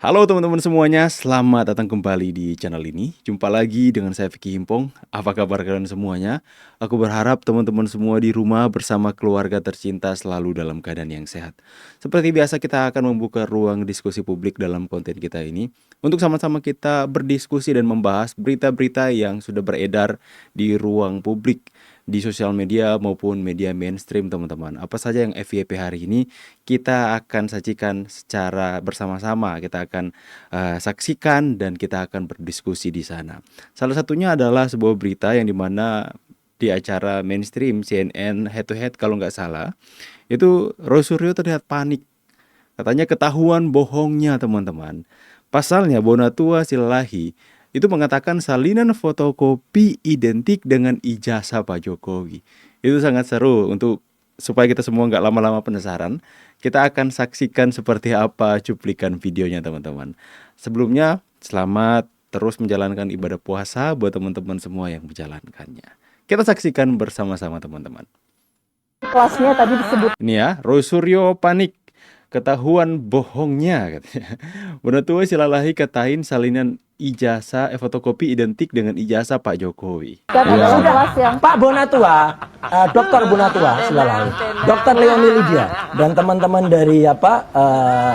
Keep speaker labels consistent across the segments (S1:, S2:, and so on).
S1: Halo teman-teman semuanya, selamat datang kembali di channel ini. Jumpa lagi dengan saya Vicky Himpong. Apa kabar kalian semuanya? Aku berharap teman-teman semua di rumah bersama keluarga tercinta selalu dalam keadaan yang sehat. Seperti biasa kita akan membuka ruang diskusi publik dalam konten kita ini untuk sama-sama kita berdiskusi dan membahas berita-berita yang sudah beredar di ruang publik, di sosial media maupun media mainstream teman-teman. Apa saja yang FYP hari ini kita akan sajikan secara bersama-sama. Kita akan saksikan dan kita akan berdiskusi di sana. Salah satunya adalah sebuah berita yang dimana di acara mainstream CNN Head to Head kalau nggak salah, itu Roy Suryo terlihat panik. Katanya ketahuan bohongnya teman-teman. Pasalnya Bonatua Silalahi itu mengatakan salinan fotokopi identik dengan ijazah Pak Jokowi. Itu sangat seru untuk supaya kita semua nggak lama-lama penasaran. Kita akan saksikan seperti apa cuplikan videonya teman-teman. Sebelumnya, selamat terus menjalankan ibadah puasa buat teman-teman semua yang menjalankannya. Kita saksikan bersama-sama teman-teman.
S2: Kelasnya tadi disebut.
S1: Ini ya, Roy Suryo panik. Ketahuan bohongnya katanya. Bonatua Silalahi katain salinan ijazah fotokopi identik dengan ijazah Pak Jokowi.
S2: Dan ada kelas yang
S3: Pak Bonatua, Dokter Bonatua Silalahi, Dokter Leoni Lydia, dan teman-teman dari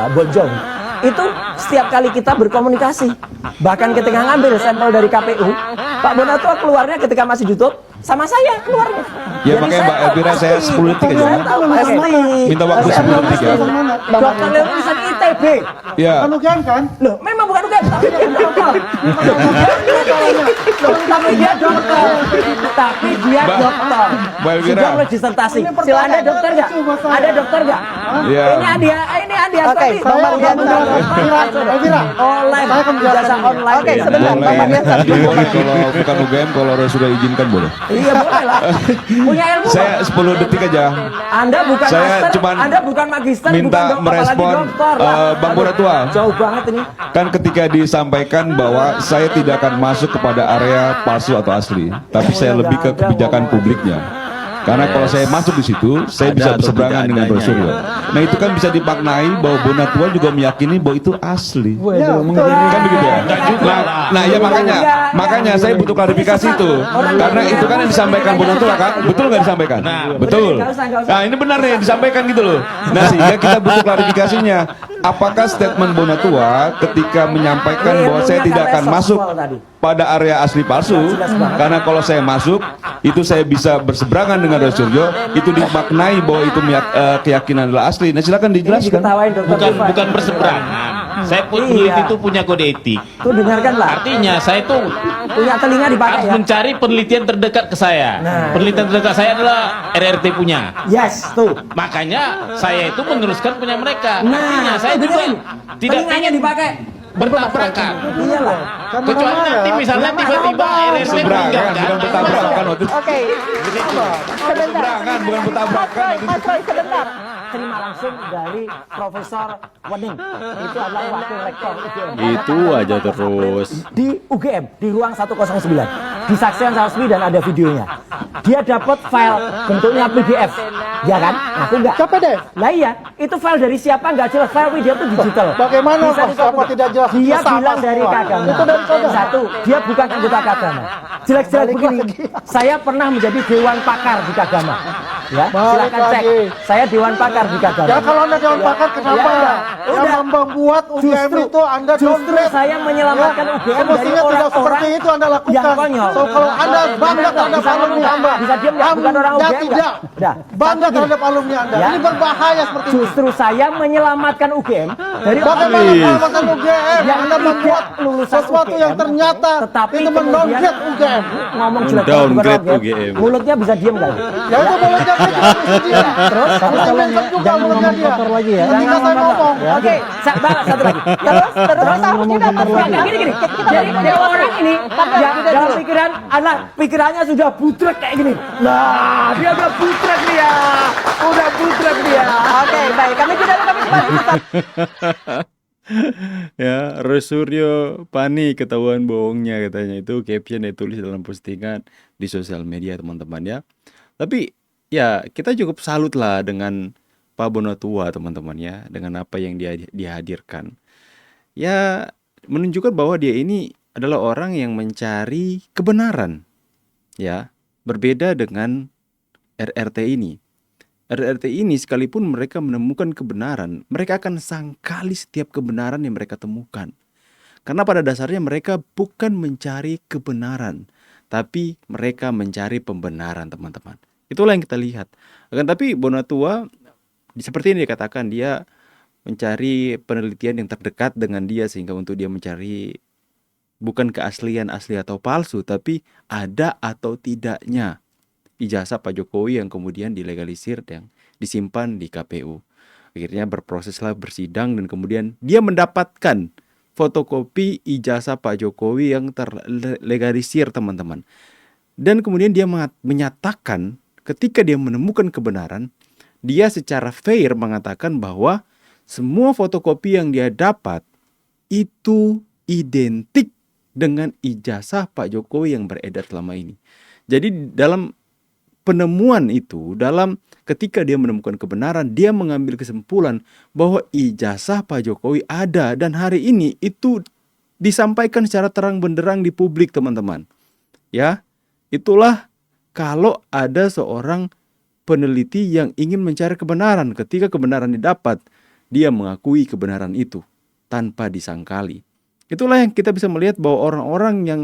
S3: Bojong itu setiap kali kita berkomunikasi, bahkan ketika ngambil sampel dari KPU, Pak Bonatua keluarnya ketika masih ditutup sama saya keluarnya.
S4: Ya makanya Mbak Elvira saya 10 detik aja.
S3: Saya tahu pasti.
S4: Minta waktu 10 detik ya.
S3: Dokter Leoni lulusan ITB.
S4: Ya.
S5: Kan UGM kan?
S3: Loh, memang bukan UGM, tapi dia dokter. Tapi dia dokter. Tapi dia
S4: Mbak-
S3: dokter.
S4: Mbak Elvira.
S3: Sudah mulai disertasi. Sila ada dokter nggak? Ada dokter nggak?
S4: Iya.
S3: Ini hadiah.
S2: Oke,
S3: Tapi
S2: Bang Mardian.
S5: Elvira,
S3: online.
S5: saya akan menjelaskan
S3: Ijazah
S5: ini.
S3: online.
S2: Oke,
S3: Ya.
S2: sebentar.
S4: Boleh.
S2: Bang Mardian, satu.
S4: Boleh kalau bukan UGM, kalau sudah izinkan boleh.
S3: Iya boleh lah. Punya ilmu.
S4: Saya 10 detik aja.
S3: Anda bukan
S4: Saya
S3: master,
S4: cuman
S3: Anda bukan magister,
S4: minta
S3: bukan dokter,
S4: merespon,
S3: apalagi dokter.
S4: Bang
S3: Aduh,
S4: Bonatua.
S3: Jauh banget ini.
S4: Kan ketika disampaikan bahwa saya tidak akan masuk kepada area palsu atau asli, tapi saya lebih ke kebijakan publiknya. Karena kalau saya masuk di situ, saya
S1: Ada
S4: bisa
S1: atau
S4: berseberangan
S1: tidak
S4: dengan
S1: adanya,
S4: Roy.
S1: ya.
S4: Nah itu kan bisa dimaknai bahwa Bonatua juga meyakini bahwa itu asli.
S5: Ya, betul.
S4: Kan begitu ya? Nah ya makanya saya butuh klarifikasi itu. Karena itu kan yang disampaikan Bonatua kan? Betul nggak disampaikan? Betul.
S3: Nggak usah.
S4: Nah ini benar nih disampaikan gitu loh. Nah sehingga kita butuh klarifikasinya. Apakah statement Bonatua ketika menyampaikan bahwa saya tidak akan masuk pada area asli palsu, karena kalau saya masuk itu saya bisa berseberangan dengan Roy Suryo, itu dimaknai bahwa itu keyakinan adalah asli. Nah silakan
S3: Ini
S4: dijelaskan.
S3: diketawain dokter.
S6: bukan berseberangan. Saya pun
S3: Iya.
S6: peneliti itu punya kode etik.
S3: Tuh dengarkanlah.
S6: Artinya saya tuh
S3: Punya telinga dipakai
S6: harus
S3: ya.
S6: mencari penelitian terdekat ke saya.
S3: Nah.
S6: Penelitian terdekat saya adalah RRT punya.
S3: Yes, tuh.
S6: Makanya saya itu meneruskan punya mereka.
S3: Nah,
S6: Artinya saya
S3: tuh
S6: juga
S3: dengerin.
S6: tidak
S3: Telinganya
S6: ingin
S3: dipakai.
S6: bertabrakan.
S3: Iyalah.
S6: Kecuali nanti misalnya tiba-tiba RRT
S4: Berseberangan,
S6: meninggalkan.
S4: bukan bertabrakan waktu itu.
S2: Oke, sebentar.
S4: Berseberangan, bukan bertabrakan.
S2: Mas Roy, sebentar.
S3: Terima langsung dari Profesor Wening. Itu adalah wakil rektor UGM.
S1: Itu aja terus.
S3: Di UGM, di ruang 109. Disaksikan Rasmi dan ada videonya. Dia dapat file bentuknya PDF. Ya kan? Aku enggak.
S5: PDF?
S3: Lah iya, itu file dari siapa enggak jelas. File video itu digital.
S5: Bagaimana,
S3: Bisa
S5: Pak?
S3: dicopot.
S5: Apa tidak jelas?
S3: Dia
S5: Sama
S3: bilang dari
S5: semua.
S3: Kagama.
S5: Itu dari saudara.
S3: Satu, dia bukan anggota Kagama. Jelek-jelek
S5: Balik
S3: begini.
S5: lagi.
S3: Saya pernah menjadi dewan pakar di Kagama. Ya,
S5: Balik
S3: silakan cek.
S5: lagi.
S3: Saya dewan pakar di Kagama.
S5: Ya kalau Anda dewan pakar kenapa?
S3: Ya,
S5: Yang
S3: udah.
S5: membuat UGM itu Anda
S3: Justru
S5: downgrade.
S3: saya menyelamatkan
S5: Ya,
S3: UGM dari
S5: semestinya tidak
S3: orang-orang
S5: seperti itu Anda lakukan.
S3: yang konyol.
S5: So, kalau Anda bangga terhadap
S3: Bisa
S5: alumni
S3: ngomong
S5: Anda,
S3: nggak? Bisa diam nggak? Bukan orang
S5: Anda
S3: UGM nggak?
S5: tidak
S3: Udah.
S5: bangga
S3: Satu
S5: terhadap
S3: gini.
S5: alumni Anda.
S3: Ya.
S5: Ini berbahaya seperti ini.
S3: Justru saya menyelamatkan UGM dari
S5: Bagaimana
S1: Please.
S5: menyelamatkan UGM?
S3: yang
S5: Anda
S3: tidak
S5: membuat
S3: lulusan
S5: sesuatu
S3: UGM,
S5: yang ternyata
S3: tetapi
S5: itu
S3: kemudian
S5: mendowngrade UGM.
S3: ngomong jelek
S1: Downgrade
S3: bukan
S1: UGM.
S3: mulutnya bisa diam nggak?
S5: Ya itu mulutnya dia.
S3: Terus
S5: Mesti mention juga mulutnya dia.
S3: lagi ya.
S5: Ketika saya ngomong.
S2: Oke,
S3: Satu lagi.
S2: terus harusnya dapat
S3: Nah, gini. Jadi dia orang ini yang dalam pikiran anak pikirannya sudah butrek kayak gini. Nah, dia udah butrek dia. Udah butrek dia.
S2: Oke, baik. Kami tidak kami kembali tetap.
S1: Ya, Roy Suryo panik ketahuan bohongnya katanya. Itu caption yang ditulis dalam postingan di sosial media teman-teman ya. Tapi ya kita cukup salut lah dengan Pak Bonatua teman-teman ya, dengan apa yang dia hadirkan. ya menunjukkan bahwa dia ini adalah orang yang mencari kebenaran. Ya, berbeda dengan RRT ini. RRT ini sekalipun mereka menemukan kebenaran, mereka akan sangkali setiap kebenaran yang mereka temukan. Karena pada dasarnya mereka bukan mencari kebenaran, tapi mereka mencari pembenaran, teman-teman. Itulah yang kita lihat. Akan tapi Bonatua seperti yang dikatakan, dia mencari penelitian yang terdekat dengan dia sehingga untuk dia mencari bukan keaslian asli atau palsu, tapi ada atau tidaknya ijazah Pak Jokowi yang kemudian dilegalisir dan disimpan di KPU. Akhirnya berproseslah bersidang dan kemudian dia mendapatkan fotokopi ijazah Pak Jokowi yang terlegalisir, teman-teman. Dan kemudian dia menyatakan ketika dia menemukan kebenaran, dia secara fair mengatakan bahwa semua fotokopi yang dia dapat itu identik dengan ijazah Pak Jokowi yang beredar selama ini. Jadi dalam penemuan itu, dalam ketika dia menemukan kebenaran, dia mengambil kesimpulan bahwa ijazah Pak Jokowi ada dan hari ini itu disampaikan secara terang benderang di publik, teman-teman. Ya, itulah kalau ada seorang peneliti yang ingin mencari kebenaran, ketika kebenaran didapat, dia mengakui kebenaran itu tanpa disangkali. Itulah yang kita bisa melihat bahwa orang-orang yang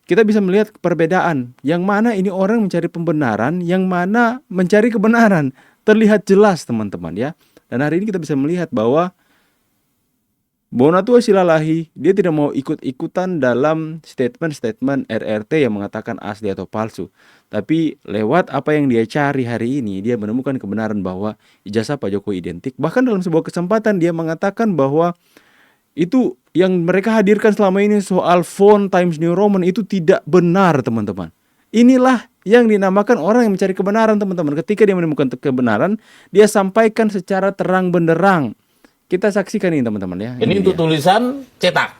S1: kita bisa melihat perbedaan. Yang mana ini orang mencari pembenaran, yang mana mencari kebenaran. Terlihat jelas, teman-teman, ya. Dan hari ini kita bisa melihat bahwa Bonatua Silalahi, dia tidak mau ikut-ikutan dalam statement-statement RRT yang mengatakan asli atau palsu. Tapi lewat apa yang dia cari hari ini, dia menemukan kebenaran bahwa ijazah Pak Jokowi identik. Bahkan dalam sebuah kesempatan dia mengatakan bahwa itu yang mereka hadirkan selama ini soal font Times New Roman itu tidak benar, teman-teman. Inilah yang dinamakan orang yang mencari kebenaran, teman-teman. Ketika dia menemukan kebenaran, dia sampaikan secara terang benderang. Kita saksikan ini, teman-teman, ya.
S6: Ini untuk tulisan cetak.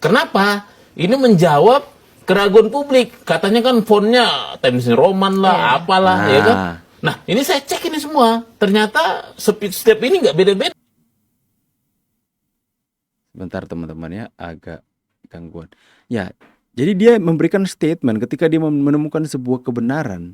S6: Kenapa? Ini menjawab keraguan publik. Katanya kan fontnya Times New Roman lah, apalah, ya kan? Nah, ini saya cek ini semua. Ternyata step ini nggak beda-beda.
S1: Bentar, teman-teman, ya, agak gangguan. Ya, jadi dia memberikan statement ketika dia menemukan sebuah kebenaran.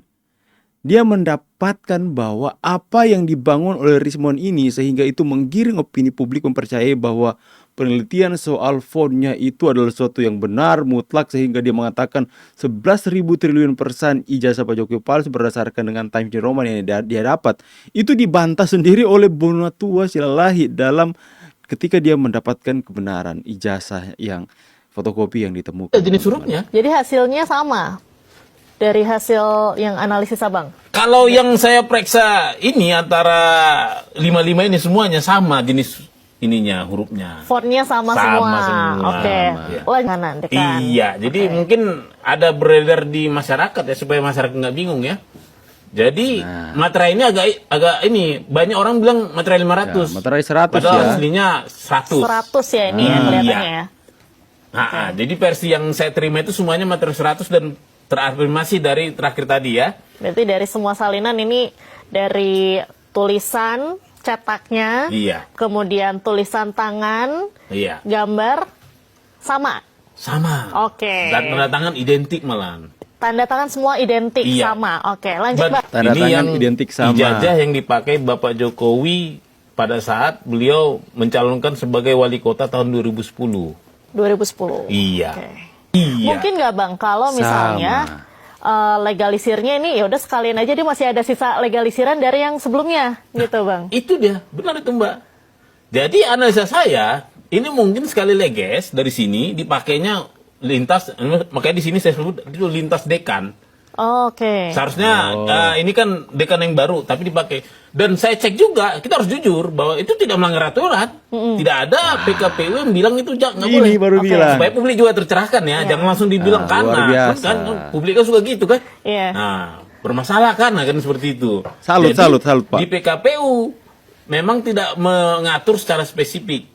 S1: Dia mendapatkan bahwa apa yang dibangun oleh Rismon ini sehingga itu menggiring opini publik mempercayai bahwa penelitian soal fontnya itu adalah sesuatu yang benar, mutlak, sehingga dia mengatakan 11.000 triliun persen ijazah Pak Jokowi palsu berdasarkan dengan Times New Roman yang dia dapat. Itu dibantah sendiri oleh Bonatua Silalahi dalam ketika dia mendapatkan kebenaran ijazah yang fotokopi yang ditemukan.
S6: Jenis hurufnya.
S2: Jadi hasilnya sama dari hasil yang analisis Abang.
S6: Kalau yang saya periksa ini antara 55 ini semuanya sama jenis ininya, hurufnya.
S2: Fontnya sama semua. Oke. Kanan, dekan.
S6: Iya, jadi mungkin ada beredar di masyarakat ya supaya masyarakat nggak bingung ya. Jadi materai ini agak ini banyak orang bilang materai 500.
S1: Ya, materai 100
S6: padahal
S1: ya.
S6: aslinya 100.
S2: 100 ya ini ya kelihatannya ya.
S6: Jadi versi yang saya terima itu semuanya materai 100 dan terafirmasi dari terakhir tadi ya.
S2: Berarti dari semua salinan ini dari tulisan cetaknya, kemudian tulisan tangan, gambar sama.
S6: Sama.
S2: Oke.
S6: Dan tanda tangan identik malahan.
S2: Tanda tangan semua identik sama. Oke, lanjut, Pak.
S1: Tanda
S6: ini
S1: tangan
S6: yang
S1: identik sama.
S6: Ijazah yang dipakai Bapak Jokowi pada saat beliau mencalonkan sebagai wali kota tahun 2010.
S2: 2010.
S6: Iya.
S2: Okay.
S6: Iya.
S2: Mungkin nggak, Bang, kalau misalnya legalisirnya ini ya udah sekalian aja dia masih ada sisa legalisiran dari yang sebelumnya gitu, Bang.
S6: Itu dia, benar itu, Mbak. Jadi analisa saya, ini mungkin sekali leges dari sini dipakainya lintas, makanya di sini saya sebut itu lintas dekan.
S2: Oke.
S6: Seharusnya ini kan dekan yang baru, tapi dipakai. Dan saya cek juga, kita harus jujur bahwa itu tidak melanggar aturan. Tidak ada PKPU yang bilang itu nggak boleh.
S1: Ini baru bilang.
S6: Supaya publik juga tercerahkan ya, jangan langsung dibilang
S1: luar biasa.
S6: kan publik kan suka gitu kan.
S2: Iya.
S6: Nah, bermasalah kan seperti itu.
S1: Salut,
S6: Jadi,
S1: salut, Pak.
S6: Di PKPU memang tidak mengatur secara spesifik.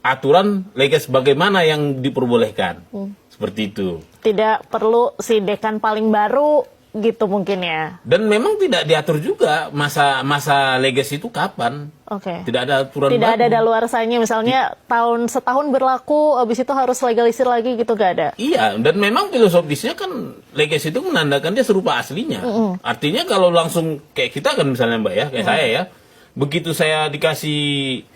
S6: Aturan legas bagaimana yang diperbolehkan. Seperti itu.
S2: Tidak perlu si dekan paling baru gitu mungkin ya.
S6: Dan memang tidak diatur juga masa legacy itu kapan.
S2: Oke.
S6: Tidak ada aturan
S2: Tidak ada
S6: baku.
S2: daluarsanya misalnya setahun berlaku habis itu harus legalisir lagi gitu, gak ada.
S6: Iya, dan memang filosofisnya kan legacy itu menandakan dia serupa aslinya. Artinya kalau langsung kayak kita kan misalnya Mbak ya, kayak saya ya, begitu saya dikasih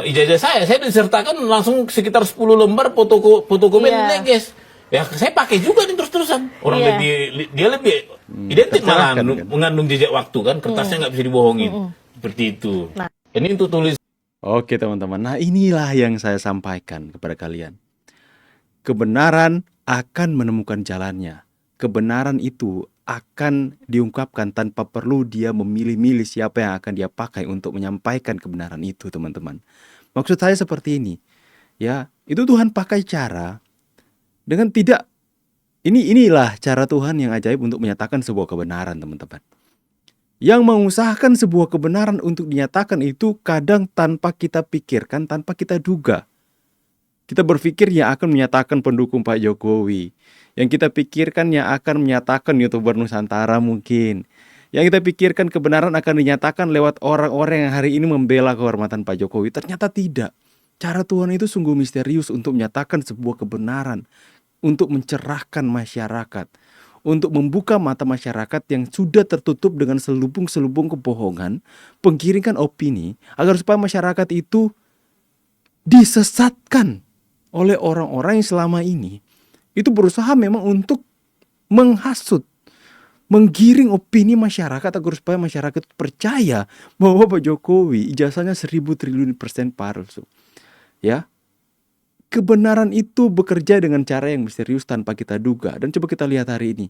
S6: ijazah saya disertakan langsung sekitar 10 lembar fotokopi
S2: Iya.
S6: leges. Ya saya pakai juga nih terus-terusan. Orang
S2: Iya.
S6: dia lebih identik malah
S1: tercerahkan kan?
S6: mengandung jejak waktu kan, kertasnya nggak bisa dibohongin. Seperti itu.
S2: Nah.
S6: Ini untuk tulis.
S1: Oke teman-teman, nah inilah yang saya sampaikan kepada kalian. Kebenaran akan menemukan jalannya. Kebenaran itu akan diungkapkan tanpa perlu dia memilih-milih siapa yang akan dia pakai untuk menyampaikan kebenaran itu, teman-teman. Maksud saya seperti ini. Ya, itu Tuhan pakai cara dengan tidak, inilah cara Tuhan yang ajaib untuk menyatakan sebuah kebenaran, teman-teman. Yang mengusahakan sebuah kebenaran untuk dinyatakan itu kadang tanpa kita pikirkan, tanpa kita duga. Kita berpikir yang akan menyatakan pendukung Pak Jokowi. Yang kita pikirkan yang akan menyatakan YouTuber Nusantara mungkin. Yang kita pikirkan kebenaran akan dinyatakan lewat orang-orang yang hari ini membela kehormatan Pak Jokowi. Ternyata tidak. Cara Tuhan itu sungguh misterius untuk menyatakan sebuah kebenaran. Untuk mencerahkan masyarakat. Untuk membuka mata masyarakat yang sudah tertutup dengan selubung-selubung kebohongan, penggiringan opini, agar supaya masyarakat itu disesatkan oleh orang-orang yang selama ini itu berusaha memang untuk menghasut, menggiring opini masyarakat agar supaya masyarakat percaya bahwa Pak Jokowi ijazahnya 1000 triliun % palsu. Ya. Kebenaran itu bekerja dengan cara yang misterius tanpa kita duga. Dan coba kita lihat hari ini.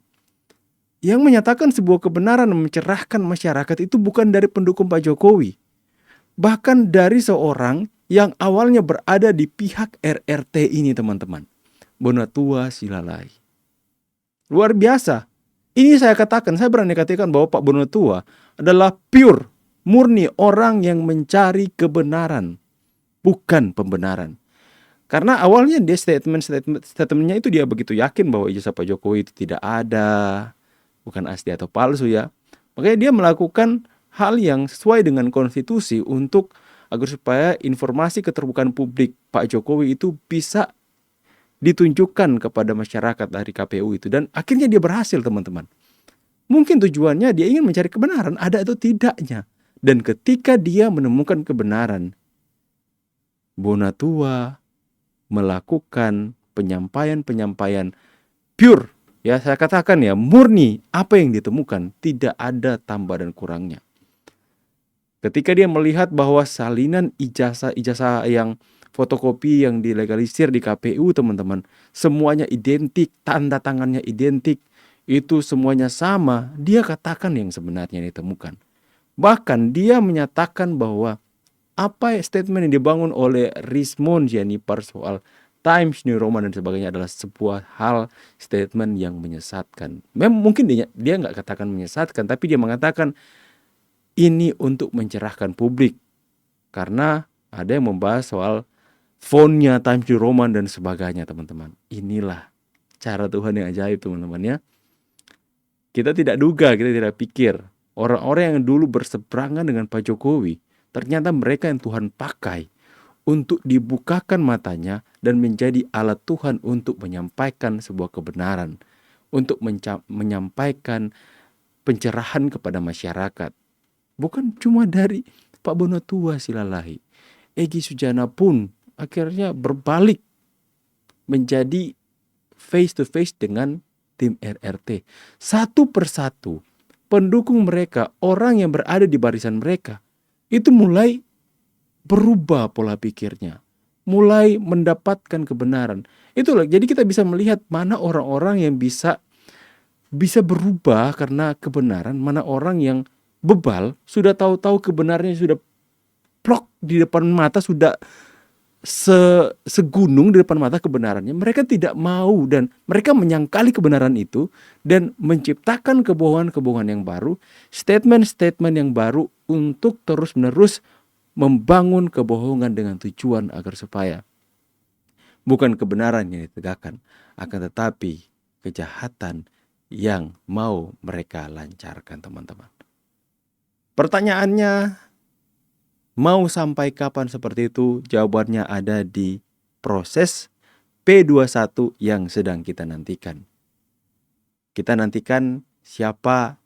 S1: Yang menyatakan sebuah kebenaran dan mencerahkan masyarakat itu bukan dari pendukung Pak Jokowi. Bahkan dari seorang yang awalnya berada di pihak RRT ini, teman-teman. Bonatua Silalai. Luar biasa. Ini saya katakan, saya berani katakan bahwa Pak Bonatua adalah pure, murni orang yang mencari kebenaran. Bukan pembenaran. Karena awalnya dia statementnya itu dia begitu yakin bahwa ijazah Pak Jokowi itu tidak ada, bukan asli atau palsu ya. Makanya dia melakukan hal yang sesuai dengan konstitusi untuk agar supaya informasi keterbukaan publik Pak Jokowi itu bisa ditunjukkan kepada masyarakat dari KPU itu. Dan akhirnya dia berhasil, teman-teman. Mungkin tujuannya dia ingin mencari kebenaran, ada atau tidaknya. Dan ketika dia menemukan kebenaran, Bonatua melakukan penyampaian pure, ya saya katakan ya, murni apa yang ditemukan, tidak ada tambah dan kurangnya. Ketika dia melihat bahwa salinan ijazah yang fotokopi yang dilegalisir di KPU, teman-teman, semuanya identik, tanda tangannya identik, itu semuanya sama, dia katakan yang sebenarnya ditemukan. Bahkan dia menyatakan bahwa apa statement yang dibangun oleh Rismon Jennifer soal Times New Roman dan sebagainya adalah sebuah hal statement yang menyesatkan. Mungkin dia nggak katakan menyesatkan, tapi dia mengatakan ini untuk mencerahkan publik. Karena ada yang membahas soal fontnya Times New Roman dan sebagainya, teman-teman. Inilah cara Tuhan yang ajaib, teman-teman ya. Kita tidak duga, kita tidak pikir orang-orang yang dulu berseberangan dengan Pak Jokowi, ternyata mereka yang Tuhan pakai untuk dibukakan matanya dan menjadi alat Tuhan untuk menyampaikan sebuah kebenaran, untuk menyampaikan pencerahan kepada masyarakat. Bukan cuma dari Pak Bonatua Silalai, Egy Sujana pun akhirnya berbalik menjadi face to face dengan tim RRT. Satu persatu pendukung mereka, orang yang berada di barisan mereka, itu mulai berubah pola pikirnya, mulai mendapatkan kebenaran. Itulah, jadi kita bisa melihat mana orang-orang yang bisa berubah karena kebenaran, mana orang yang bebal, sudah tahu-tahu kebenarannya sudah plok di depan mata, sudah segunung di depan mata kebenarannya. Mereka tidak mau dan mereka menyangkali kebenaran itu dan menciptakan kebohongan-kebohongan yang baru, statement-statement yang baru untuk terus-menerus membangun kebohongan dengan tujuan agar supaya bukan kebenaran yang ditegakkan, akan tetapi kejahatan yang mau mereka lancarkan, teman-teman. Pertanyaannya, mau sampai kapan seperti itu? Jawabannya ada di proses P21 yang sedang kita nantikan. Kita nantikan siapa,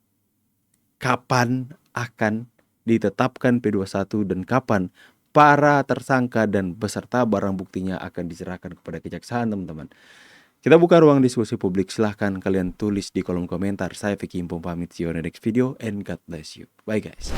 S1: kapan akan ditetapkan P21 dan kapan para tersangka dan beserta barang buktinya akan diserahkan kepada kejaksaan, teman-teman. Kita buka ruang diskusi publik. Silahkan kalian tulis di kolom komentar. Saya Vicky Himpong pamit. See you on the next video and God bless you. Bye guys.